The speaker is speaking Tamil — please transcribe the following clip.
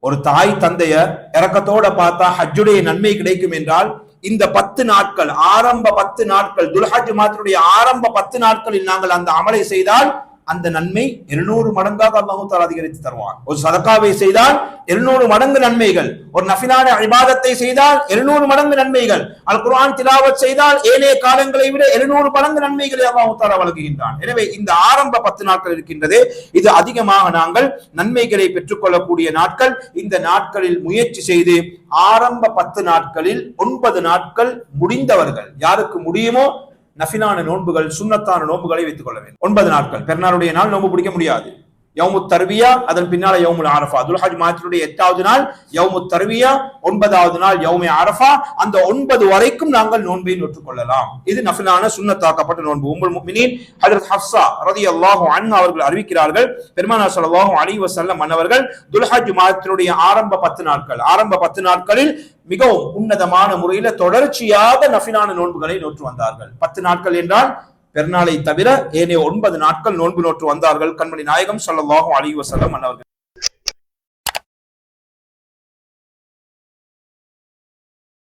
ஒரு தாய் தந்தைய இறக்கத்தோட பார்த்தா ஹஜ்ஜுடைய நன்மை கிடைக்கும் என்றால் இந்த 10 நாட்கள், ஆரம்ப 10 நாட்கள், துல்ஹஜ் மாதத்துடைய ஆரம்ப 10 நாட்களில் நாங்கள் அந்த அமலை செய்தால் அந்த நன்மை 200 மடங்காக அல்லாஹ் தஆலா அதிகரித்து தருவான். ஒரு சதகாவை செய்தால் 200 மடங்கு நன்மைகள், ஒரு நஃபிலான இபாதத்தை செய்தால் 200 மடங்கு நன்மைகள், அல் குர்ஆன் திலாவத் செய்தால் ஏனைய காலங்களை விட 200 மடங்கு நன்மைகளை அல்லாஹ் தஆலா வழங்குகின்றான். எனவே இந்த ஆரம்ப 10 நாட்கள் இருக்கின்றதே, இது அதிகமாக நாங்கள் நன்மைகளை பெற்றுக்கொள்ளக்கூடிய நாட்கள். இந்த நாட்களில் முயற்சி செய்து ஆரம்ப 10 நாட்களில் 9 நாட்கள் முடிந்தவர்கள், யாருக்கு முடியுமோ நஃபிலான நோன்புகள், சுன்னத்தான நோன்புகளை வைத்துக் கொள்ள வேண்டும். 9 நாட்கள், பெருநாளுடைய நாள் நோன்பு பிடிக்க முடியாது. யௌமுத் தர்வியா, அதன் பின்னால யௌமுல் அரஃபா. துல்ஹஜ் மாதத்துடைய 8வது நாள் யௌமுத் தர்வியா, 9வது நாள் யௌமே அரஃபா. அந்த 9 வரைக்கும் நாங்கள் நோன்பை நோற்றுக் கொள்ளலாம். இது நஃபிலான சுன்னத்தாக்கப்பட்ட நோன்பு. உம்முல் முஃமினீன் ஹஜ்ரத் ஹஃப்ஸா ரலியல்லாஹு அன்ஹா அவர்கள் அறிவிக்கிறார்கள், பெருமானார் ஸல்லல்லாஹு அலைஹி வஸல்லம் அன்னவர்கள் துல்ஹஜ் மாதத்துடைய ஆரம்ப 10 நாட்களில் மிகவும் உன்னதமான முறையில தொடர்ச்சியாக நஃபிலான நோன்புகளை நோற்று வந்தார்கள். 10 நாட்கள் என்றால் பெருநாளை தவிர ஏனைய 9 நாட்கள் நோன்பு நோற்று வந்தார்கள் கண்மணி நாயகம் ஸல்லல்லாஹு அலைஹி வஸல்லம் அன்னவர்கள்.